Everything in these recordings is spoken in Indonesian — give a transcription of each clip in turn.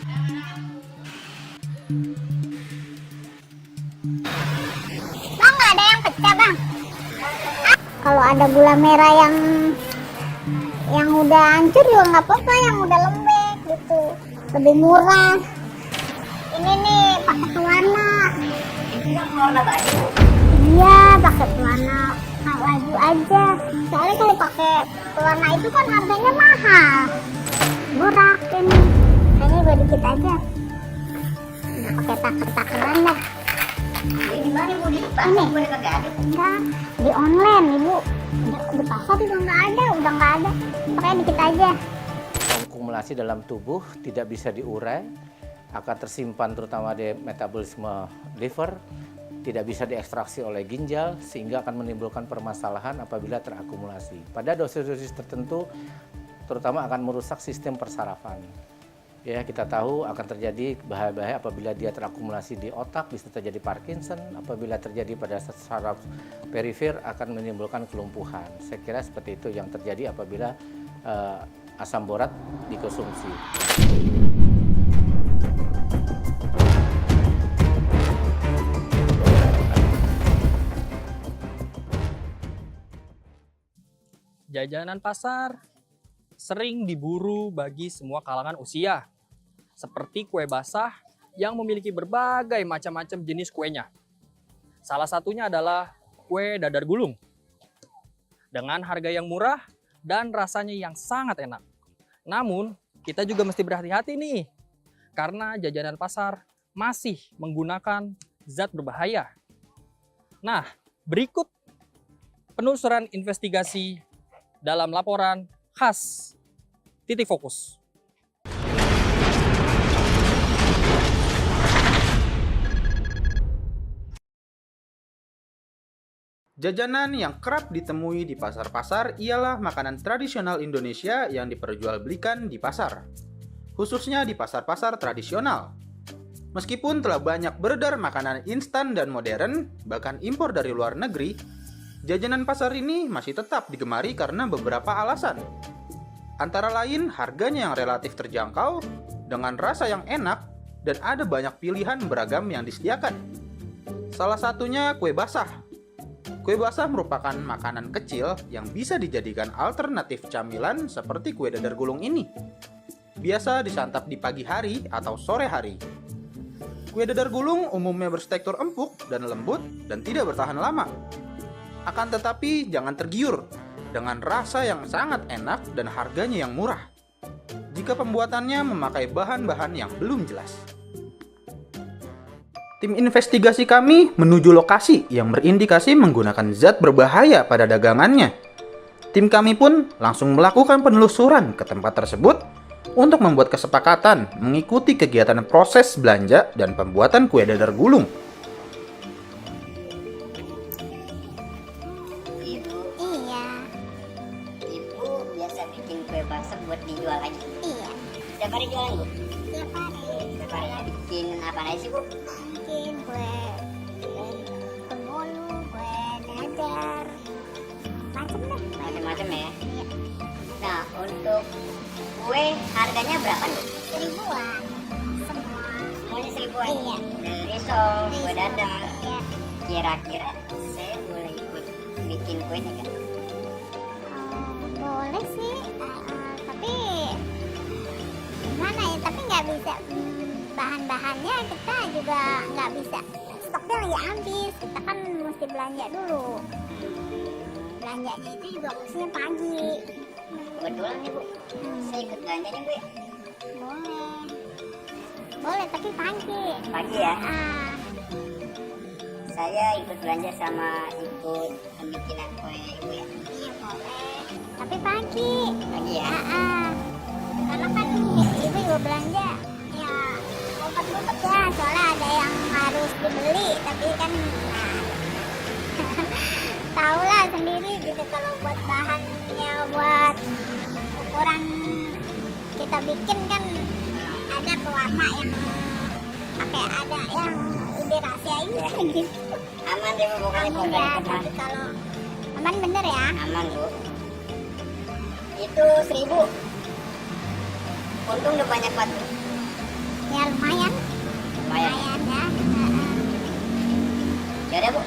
Bang, nggak ada yang pecah bang. Kalau ada gula merah yang udah hancur juga nggak apa-apa, yang udah lembek gitu, lebih murah. Ini nih pakai pewarna. Iya, pakai pewarna laju aja. Soalnya kalau pakai pewarna itu kan harganya mahal. Murah ini. Kayaknya gue dikit aja. Udah pakai taker-takeran dah. Ini mana bu di pasar boleh kagak ada? Enggak, di online ibu. Di pasar juga nggak ada, udah nggak ada. Pakai dikit aja. Akumulasi dalam tubuh tidak bisa diurai, akan tersimpan terutama di metabolisme liver, tidak bisa diekstraksi oleh ginjal, sehingga akan menimbulkan permasalahan apabila terakumulasi. Pada dosis-dosis tertentu, terutama akan merusak sistem persarafan. Ya, kita tahu akan terjadi bahaya-bahaya apabila dia terakumulasi di otak, bisa terjadi Parkinson, apabila terjadi pada saraf perifer akan menimbulkan kelumpuhan. Saya kira seperti itu yang terjadi apabila asam borat dikonsumsi. Jajanan pasar sering diburu bagi semua kalangan usia, seperti kue basah yang memiliki berbagai macam-macam jenis kuenya. Salah satunya adalah kue dadar gulung. Dengan harga yang murah dan rasanya yang sangat enak. Namun, kita juga mesti berhati-hati nih, karena jajanan pasar masih menggunakan zat berbahaya. Nah, berikut penelusuran investigasi dalam laporan khas Titik Fokus. Jajanan yang kerap ditemui di pasar-pasar ialah makanan tradisional Indonesia yang diperjualbelikan di pasar, khususnya di pasar-pasar tradisional. Meskipun telah banyak beredar makanan instan dan modern, bahkan impor dari luar negeri, jajanan pasar ini masih tetap digemari karena beberapa alasan. Antara lain harganya yang relatif terjangkau, dengan rasa yang enak, dan ada banyak pilihan beragam yang disediakan. Salah satunya kue basah. Kue basah merupakan makanan kecil yang bisa dijadikan alternatif camilan seperti kue dadar gulung ini. Biasa disantap di pagi hari atau sore hari. Kue dadar gulung umumnya bertekstur empuk dan lembut dan tidak bertahan lama. Akan tetapi jangan tergiur dengan rasa yang sangat enak dan harganya yang murah, jika pembuatannya memakai bahan-bahan yang belum jelas. Tim investigasi kami menuju lokasi yang berindikasi menggunakan zat berbahaya pada dagangannya. Tim kami pun langsung melakukan penelusuran ke tempat tersebut untuk membuat kesepakatan mengikuti kegiatan proses belanja dan pembuatan kue dadar gulung. Iya. Ibu biasa bikin kue basah buat dijual lagi. Iya. Setiap hari jualan bu? Tiap hari. Setiap hari bikin apa aja sih bu? Bikin kue penggulu, kue dadar, macam deh. Macam-macam ya. Iya. Nah untuk kue harganya berapa bu? Seribuan. Semua. Semuanya 1000-an. Iya. Dari risol, kue dadar. Iya. Kira-kira saya boleh ikut bikin kuenya kan? Boleh sih, tapi gimana ya? Tapi nggak bisa. Bahan-bahannya kita juga nggak bisa. Stoknya lagi habis. Kita kan mesti belanja dulu. Belanjanya itu juga mestinya pagi. Kebetulan nih bu, saya ikut belanjanya bu ya? Boleh. Boleh, tapi pagi. Pagi ya? Ah, Saya ikut belanja sama ikut pembikinan kue ibu ya? iya boleh. Tapi pagi. Pagi ya? Karena kan ibu juga belanja. Ya, ngumpet-ngumpet ya. Soalnya ada yang harus dibeli. Tapi kan, tau lah sendiri gitu. Kalau buat bahannya, buat ukuran kita bikin kan ada pewarna yang pakai, ada yang ide rahasianya gitu. Aman deh bu, pokoknya Aman pokoknya ya, aman. tapi kalau aman bener ya. Aman bu. Itu 1000. Untung udah banyak banget bu. Ya lumayan. Lumayan. Lumayan ya. Ya udah Bu.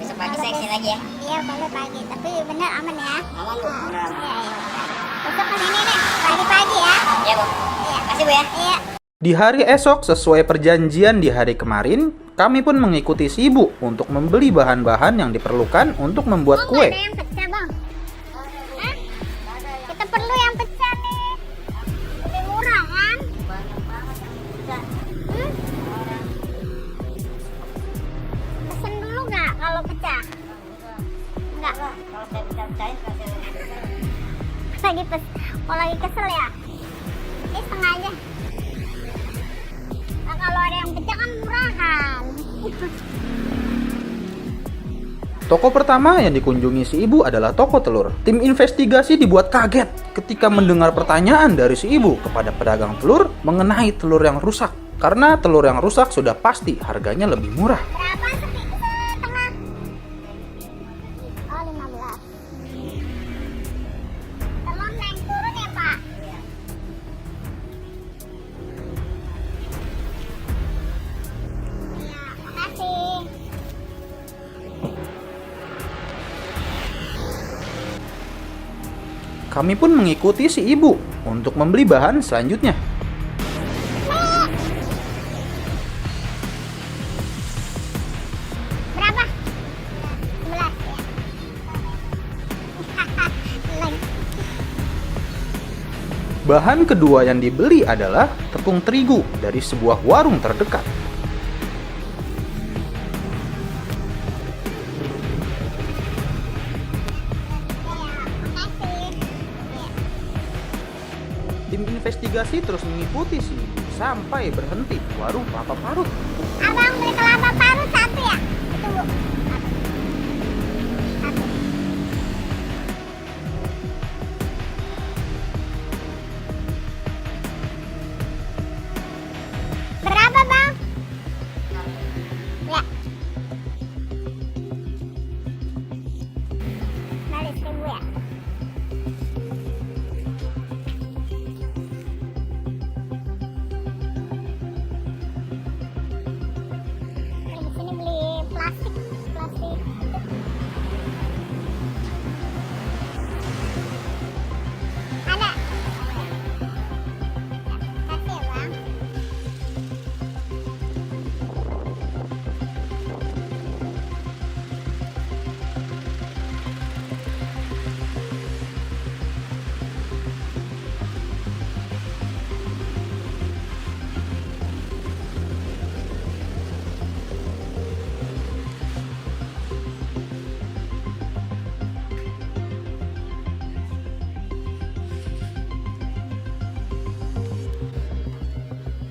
Besok pagi saya kesini lagi ya. Iya boleh pagi, tapi bener aman ya. Aman Bu. Beneran. Iya, iya. Besok kesini nih, pagi-pagi ya. Iya Bu. Iya. Makasih Bu ya. Iya. Di hari esok, sesuai perjanjian di hari kemarin, kami pun mengikuti si ibu untuk membeli bahan-bahan yang diperlukan untuk membuat Oh, nggak ada kue. yang pecah bang? Hah? Kita perlu yang pecah nih. Lebih murah kan? Hmm? Pesen dulu nggak kalau pecah? Nggak. Kalau saya bisa percaya Kalau lagi kesel ya? Ini setengah aja. Nah, kalau ada yang pecah kan murahan. Toko pertama yang dikunjungi si ibu adalah toko telur. Tim investigasi dibuat kaget ketika mendengar pertanyaan dari si ibu kepada pedagang telur mengenai telur yang rusak. Karena telur yang rusak sudah pasti harganya lebih murah. Berapa setengah? Oh 15. Telur naik turun ya Pak? Iya, makasih. Kami pun mengikuti si ibu untuk membeli bahan selanjutnya. Berapa? 11 ya. Lagi. Bahan kedua yang dibeli adalah tepung terigu dari sebuah warung terdekat. Makasih. Tim investigasi terus mengikuti si ibu sampai berhenti di warung kelapa parut. Abang beli kelapa parut satu ya? Tunggu. Satu. Berapa bang? Ya. Balik 1.000 ya? Di sini beli plastik itu. Ada. Kasih ya bang.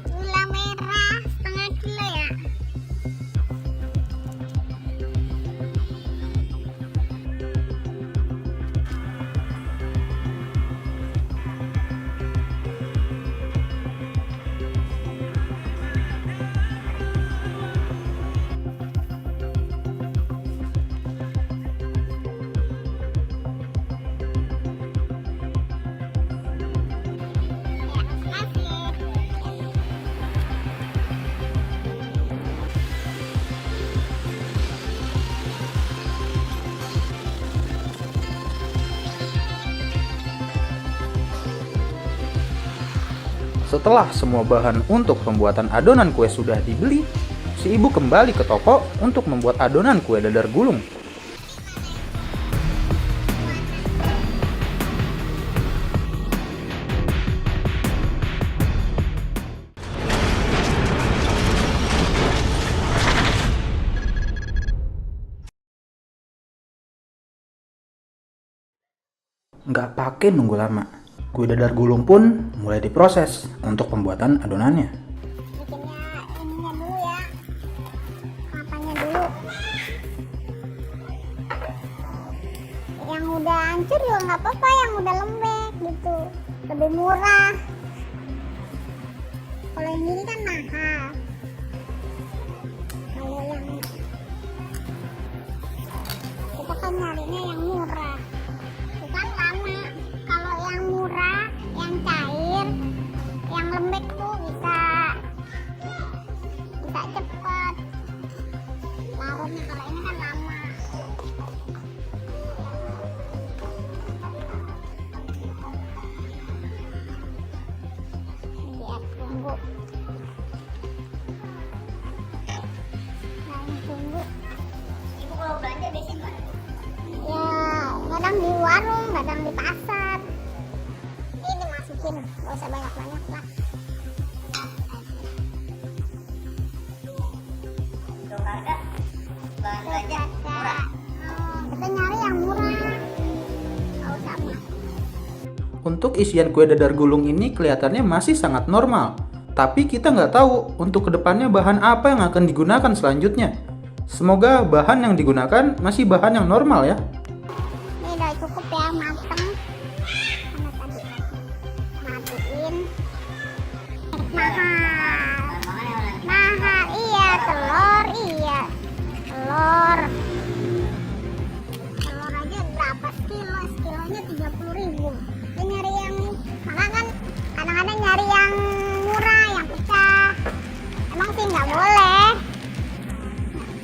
Gula merah setengah kilo ya. Ya, makasih. Setelah semua bahan untuk pembuatan adonan kue sudah dibeli, si ibu kembali ke toko untuk membuat adonan kue dadar gulung. Nggak pakai nunggu lama, kue dadar gulung pun mulai diproses untuk pembuatan adonannya. Bikinnya ininya dulu ya. Kelapanya dulu. Yang udah hancur juga nggak apa-apa, yang udah lembek gitu. Lebih murah. Kalau yang ini kan mahal. Kalau yang kita kan nyarinya yang murah. Bukan lama. Kalau yang murah, yang cair, yang lembek tuh bisa sedikit, nggak usah banyak-banyak lah. Untuk harga bahan belanja murah. Kita nyari yang murah, nggak usah mah. Untuk isian kue dadar gulung ini kelihatannya masih sangat normal. Tapi kita nggak tahu untuk kedepannya bahan apa yang akan digunakan selanjutnya. Semoga bahan yang digunakan masih bahan yang normal ya. Ini udah cukup ya, mateng. Mana tadi? Matiin. Mahal. Mahal, iya. Telur, iya. Telur. Telur aja berapa sekilo? Sekilonya 30.000. Dia nyari yang, maka kan kadang-kadang nyari yang murah, yang pecah. Emang sih nggak boleh.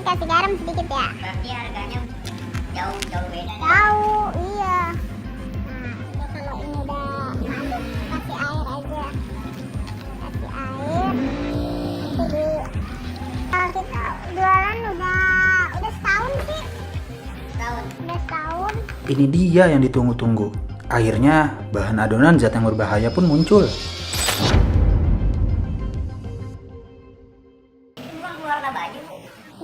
Kasih garam sedikit ya. Berarti harganya jauh beda. Tahu, iya. Nah, ini kalau ini udah masuk, kasih air aja. Kasih air. Nanti di kalau kita jualan udah setahun sih. Tahun. Udah setahun. Ini dia yang ditunggu-tunggu. Akhirnya bahan adonan zat yang berbahaya pun muncul. Bukan warna baju.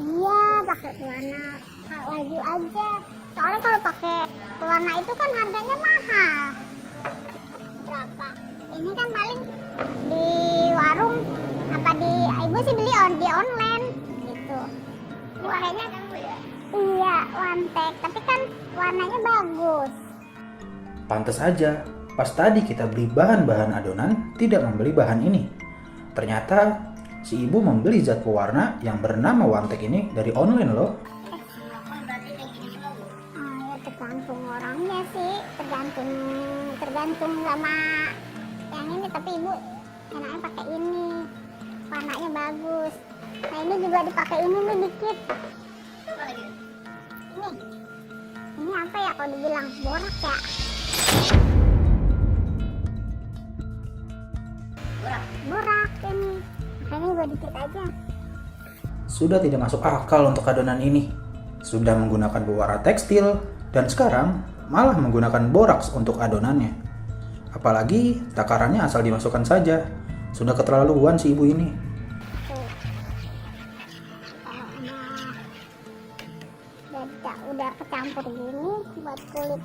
Iya, pakai warna baju aja. Soalnya kalau pakai warna itu kan harganya mahal. Berapa? Ini kan paling di warung apa di ibu sih beli di online gitu. Warnanya iya, wantek, tapi kan warnanya bagus. Pantes aja, pas tadi kita beli bahan-bahan adonan, tidak membeli bahan ini. Ternyata si ibu membeli zat pewarna yang bernama Wantek ini dari online loh. Ya tergantung orangnya sih, tergantung sama yang ini, tapi ibu enaknya pakai ini, warnanya bagus. Nah ini juga dipakai ini nih dikit. Ini apa ya kalau dibilang borak ya? Borak ini, makanya gue dikit aja. Sudah tidak masuk akal untuk adonan ini. Sudah menggunakan pewarna tekstil dan sekarang malah menggunakan boraks untuk adonannya. Apalagi takarannya asal dimasukkan saja. Sudah keterlaluan si ibu ini. Tuh. Kalau udah kecampur gini buat kulit,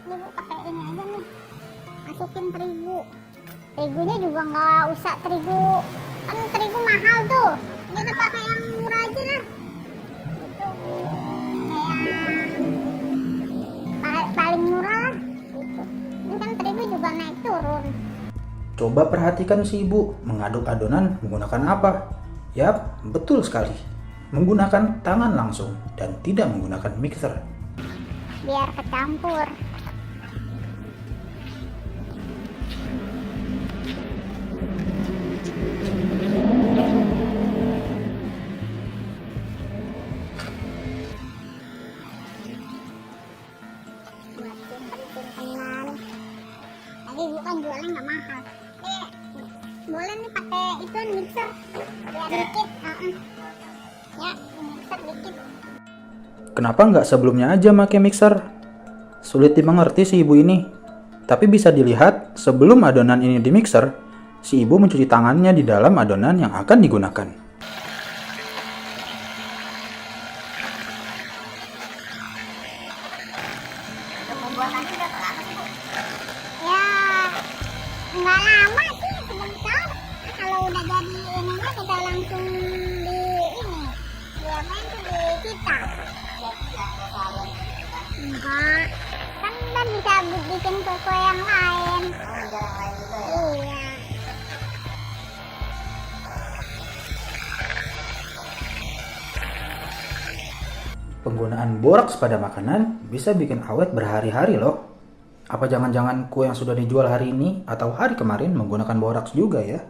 ini bu pakai ini aja nih, masukin terigu. Terigunya juga nggak usah terigu, kan terigu mahal tuh. Kita pakai yang murah aja lah. Itu kayak paling murah lah. Gitu. Ini kan terigu juga naik turun. Coba perhatikan si ibu mengaduk adonan menggunakan apa? Yap, betul sekali. Menggunakan tangan langsung dan tidak menggunakan mixer. Biar kecampur. Buat simpen-simpenan. Tadi ibu kan jualnya nggak mahal. Boleh nih pakai itu mixer biar dikit. Ya, mixer dikit. Kenapa nggak sebelumnya aja pakai mixer? Sulit dimengerti si ibu ini. Tapi bisa dilihat sebelum adonan ini di mixer, si ibu mencuci tangannya di dalam adonan yang akan digunakan. Untuk pembuatannya udah lama sih bu? Ya, nggak lama sih, sebentar. Kalau udah jadi ininya kita langsung di ini. Biasanya itu di kita. Enggak. Kan kita bisa bikin kue yang lain. Iya. Penggunaan boraks pada makanan bisa bikin awet berhari-hari loh. Apa jangan-jangan kue yang sudah dijual hari ini atau hari kemarin menggunakan boraks juga ya?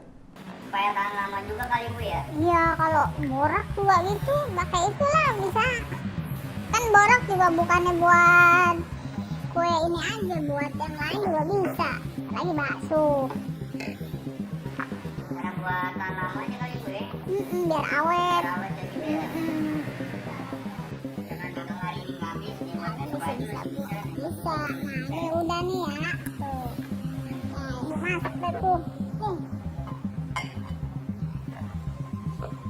Supaya tahan lama juga kali bu ya. Iya, kalau borak juga gitu, pakai itulah bisa. Kan borak juga bukannya buat kue ini aja, buat yang lain juga bisa. Lagi bakso. Karena buat tahan lamanya kali bu ya. Biar awet. Rawat dan juga ya. Mm-mm. Jangan untuk hari ini nggak habis. Ini Bisa, bisa, Bu. Bisa. Nah, ini udah nih ya. Tuh. Nah, ibu masak deh tuh. Nih.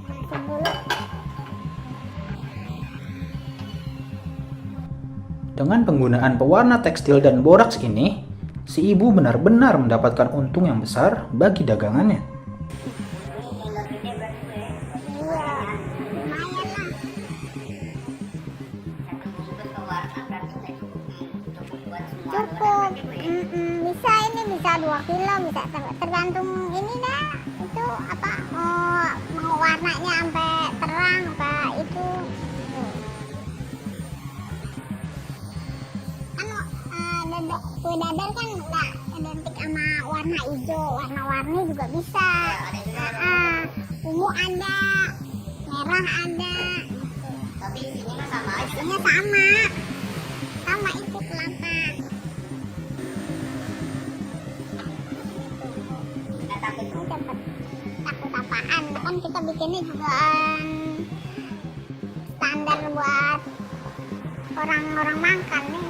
Masak dulu. Dengan penggunaan pewarna tekstil dan boraks ini, si ibu benar-benar mendapatkan untung yang besar bagi dagangannya. Iya, lumayan lah. Cukup. Bisa ini bisa 2 kilo, bisa tergantung ini dah. Itu apa mau warnanya sampai terang apa itu. Kue dadar kan nggak identik sama warna hijau, warna-warni juga bisa. Ungu ada, merah ada. Tapi isinya mah sama aja. Isinya sama itu kelapa. Nggak takut Ini dapat takut apaan? Kan kita bikinnya juga standar buat orang-orang makan nih.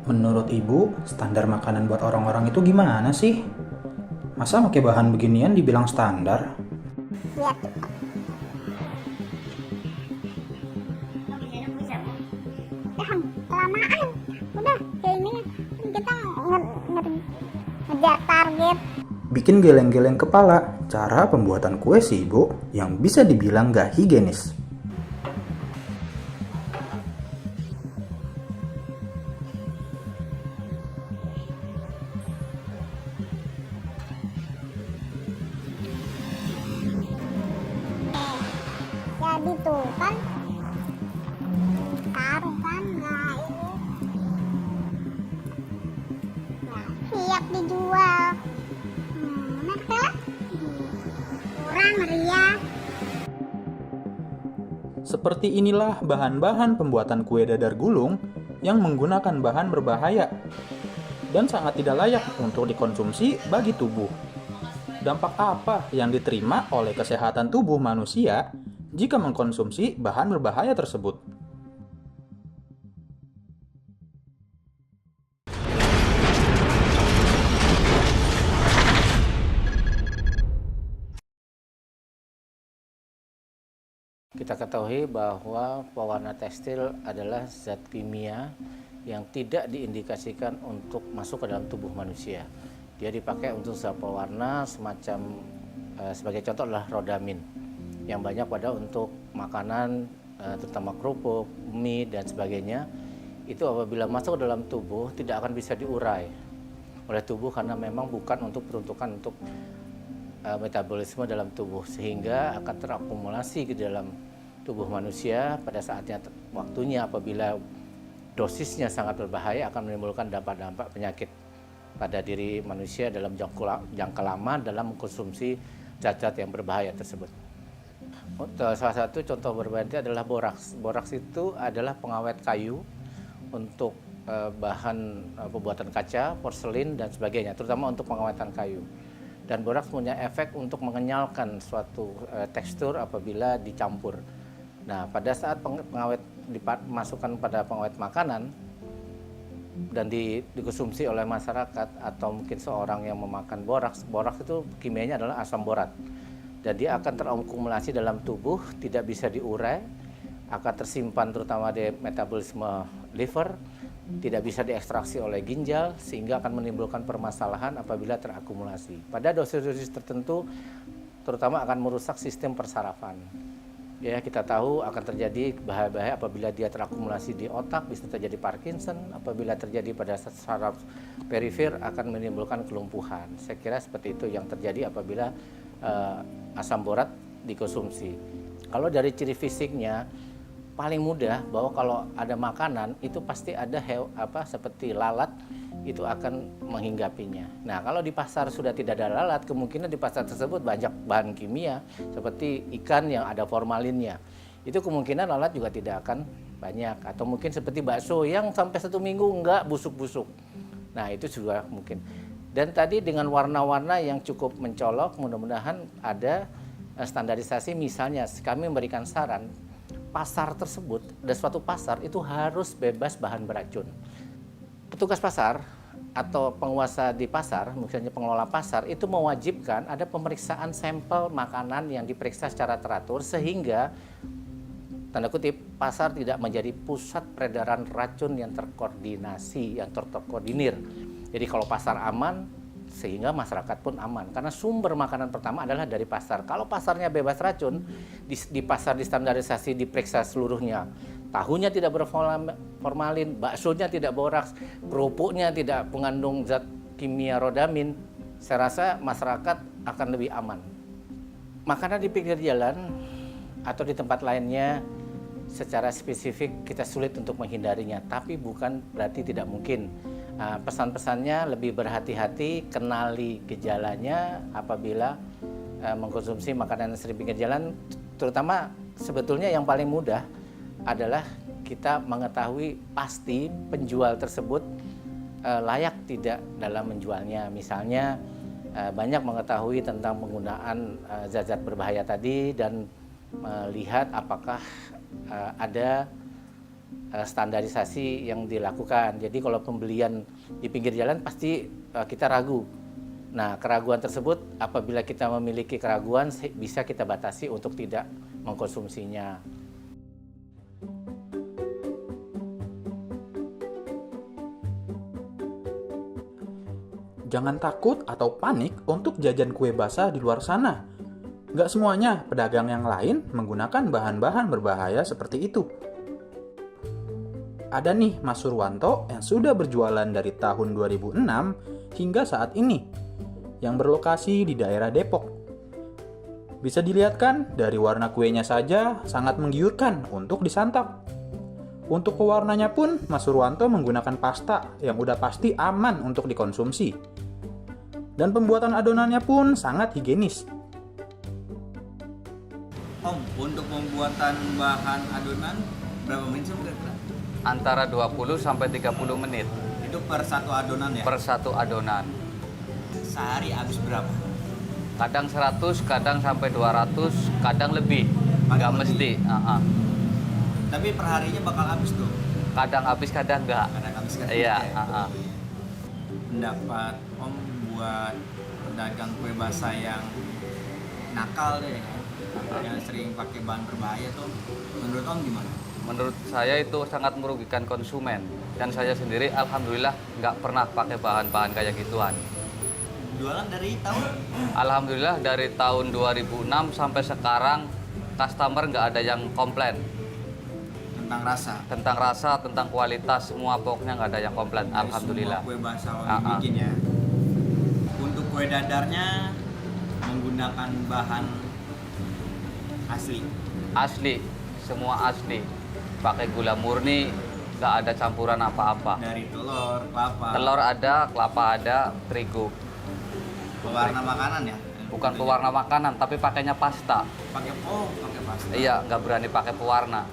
Menurut ibu, standar makanan buat orang-orang itu gimana sih? Masa pakai bahan beginian dibilang standar? Lihat, kelamaan. Udah kayak ini kita ngejar target. Bikin geleng-geleng kepala, cara pembuatan kue si ibu yang bisa dibilang gak higienis. Jadi tuh kan taruh kan, nah ini nah, siap dijual. Bener kan? Kurang meriah. Seperti inilah bahan-bahan pembuatan kue dadar gulung yang menggunakan bahan berbahaya dan sangat tidak layak untuk dikonsumsi bagi tubuh. Dampak apa yang diterima oleh kesehatan tubuh manusia jika mengkonsumsi bahan berbahaya tersebut? Kita ketahui bahwa pewarna tekstil adalah zat kimia yang tidak diindikasikan untuk masuk ke dalam tubuh manusia. Dia dipakai untuk zat pewarna semacam sebagai contoh adalah rodamin yang banyak pada untuk makanan terutama kerupuk, mie dan sebagainya. Itu apabila masuk ke dalam tubuh tidak akan bisa diurai oleh tubuh karena memang bukan untuk peruntukan untuk metabolisme dalam tubuh, sehingga akan terakumulasi ke dalam tubuh manusia pada saatnya waktunya apabila dosisnya sangat berbahaya akan menimbulkan dampak-dampak penyakit pada diri manusia dalam jangka lama dalam mengkonsumsi zat-zat yang berbahaya tersebut. Salah satu contoh berbahaya adalah boraks. Boraks itu adalah pengawet kayu untuk bahan pembuatan kaca, porselin dan sebagainya, terutama untuk pengawetan kayu. Dan boraks punya efek untuk mengenyalkan suatu tekstur apabila dicampur. Nah, pada saat pengawet dimasukkan pada pengawet makanan dan dikonsumsi oleh masyarakat atau mungkin seorang yang memakan boraks, boraks itu kimianya adalah asam borat. Dan dia akan terakumulasi dalam tubuh, tidak bisa diurai, akan tersimpan terutama di metabolisme liver, tidak bisa diekstraksi oleh ginjal sehingga akan menimbulkan permasalahan apabila terakumulasi. Pada dosis-dosis tertentu terutama akan merusak sistem persarafan. Ya, kita tahu akan terjadi bahaya-bahaya apabila dia terakumulasi di otak, bisa terjadi Parkinson, apabila terjadi pada saraf perifer akan menimbulkan kelumpuhan. Saya kira seperti itu yang terjadi apabila asam borat dikonsumsi. Kalau dari ciri fisiknya paling mudah bahwa kalau ada makanan itu pasti ada seperti lalat itu akan menghinggapinya. Nah, kalau di pasar sudah tidak ada lalat, kemungkinan di pasar tersebut banyak bahan kimia seperti ikan yang ada formalinnya. Itu kemungkinan lalat juga tidak akan banyak. Atau mungkin seperti bakso yang sampai 1 minggu enggak busuk-busuk. Nah, itu juga mungkin. Dan tadi dengan warna-warna yang cukup mencolok, mudah-mudahan ada standarisasi. Misalnya kami memberikan saran pasar tersebut, ada suatu pasar itu harus bebas bahan beracun. Petugas pasar atau penguasa di pasar, misalnya pengelola pasar, itu mewajibkan ada pemeriksaan sampel makanan yang diperiksa secara teratur sehingga tanda kutip pasar tidak menjadi pusat peredaran racun yang terkoordinasi, yang terkoordinir. Jadi kalau pasar aman, sehingga masyarakat pun aman. Karena sumber makanan pertama adalah dari pasar. Kalau pasarnya bebas racun, di pasar distandarisasi, diperiksa seluruhnya. Tahunya tidak berformalin, baksonya tidak boraks, kerupuknya tidak mengandung zat kimia rodamin. Saya rasa masyarakat akan lebih aman. Makanan di pinggir jalan atau di tempat lainnya secara spesifik kita sulit untuk menghindarinya, tapi bukan berarti tidak mungkin. Pesan-pesannya lebih berhati-hati, kenali gejalanya apabila mengkonsumsi makanan yang sering pinggir jalan, terutama sebetulnya yang paling mudah adalah kita mengetahui pasti penjual tersebut layak tidak dalam menjualnya. Misalnya banyak mengetahui tentang penggunaan zat-zat berbahaya tadi dan melihat apakah ada standarisasi yang dilakukan. Jadi kalau pembelian di pinggir jalan pasti kita ragu. Nah, keraguan tersebut apabila kita memiliki keraguan bisa kita batasi untuk tidak mengkonsumsinya. Jangan takut atau panik untuk jajan kue basah di luar sana. Nggak semuanya pedagang yang lain menggunakan bahan-bahan berbahaya seperti itu. Ada nih Mas Surwanto yang sudah berjualan dari tahun 2006 hingga saat ini, yang berlokasi di daerah Depok. Bisa dilihat kan, dari warna kuenya saja sangat menggiurkan untuk disantap. Untuk pewarnanya pun, Mas Surwanto menggunakan pasta yang udah pasti aman untuk dikonsumsi. Dan pembuatan adonannya pun sangat higienis. Om, untuk pembuatan bahan adonan berapa menit sih kira-kira? Antara 20 sampai 30 menit Itu per satu adonan ya? per satu adonan. Sehari habis berapa? Kadang 100, kadang sampai 200, kadang lebih. Kadang Nggak mesti. lebih. Tapi perharinya bakal habis tuh? Kadang habis, kadang enggak. Kadang habis kan? Iya. Pendapat Om buat pedagang kue basah yang nakal deh, yang sering pakai bahan berbahaya tuh, menurut Om gimana? Menurut saya itu sangat merugikan konsumen. Dan saya sendiri alhamdulillah nggak pernah pakai bahan-bahan kayak gituan. Jualan dari tahun? Alhamdulillah dari tahun 2006 sampai sekarang customer nggak ada yang komplain. Tentang rasa? Tentang rasa, tentang kualitas, semua pokoknya nggak ada yang komplain. Dari Alhamdulillah. semua kue basah Om bikin ya. Untuk kue dadarnya menggunakan bahan asli. Asli, semua asli. Pakai gula murni, nggak ada campuran apa-apa. Dari telur, kelapa. Telur ada, kelapa ada, terigu. Pewarna makanan ya? Bukan pewarna makanan, tapi pakainya pasta. Pakai pasta. Iya, nggak berani pakai pewarna.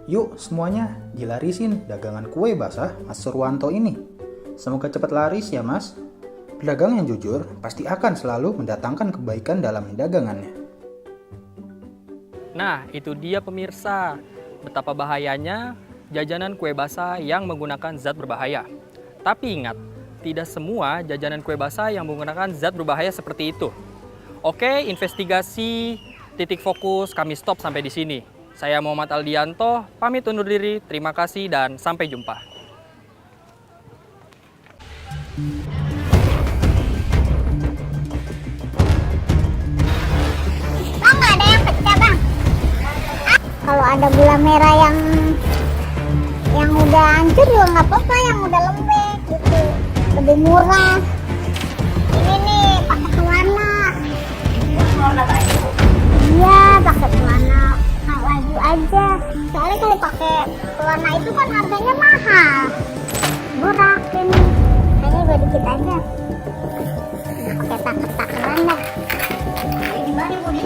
Yuk semuanya dilarisin dagangan kue basah Mas Surwanto ini. Semoga cepat laris ya Mas. Pedagang yang jujur pasti akan selalu mendatangkan kebaikan dalam dagangannya. Nah, itu dia pemirsa. Betapa bahayanya jajanan kue basah yang menggunakan zat berbahaya. Tapi ingat, tidak semua jajanan kue basah yang menggunakan zat berbahaya seperti itu. Oke, investigasi titik fokus kami stop sampai di sini. Saya Muhammad Aldianto, pamit undur diri. Terima kasih dan sampai jumpa. Bang, nggak ada yang pecah bang. Kalau ada gula merah yang udah hancur juga nggak apa-apa, yang udah lembek gitu, lebih murah. Ini nih pakai pewarna. Iya, pakai pewarna laju aja. Soalnya kalau pakai pewarna itu kan harganya mahal. Murah ini, hanya gue dikit aja.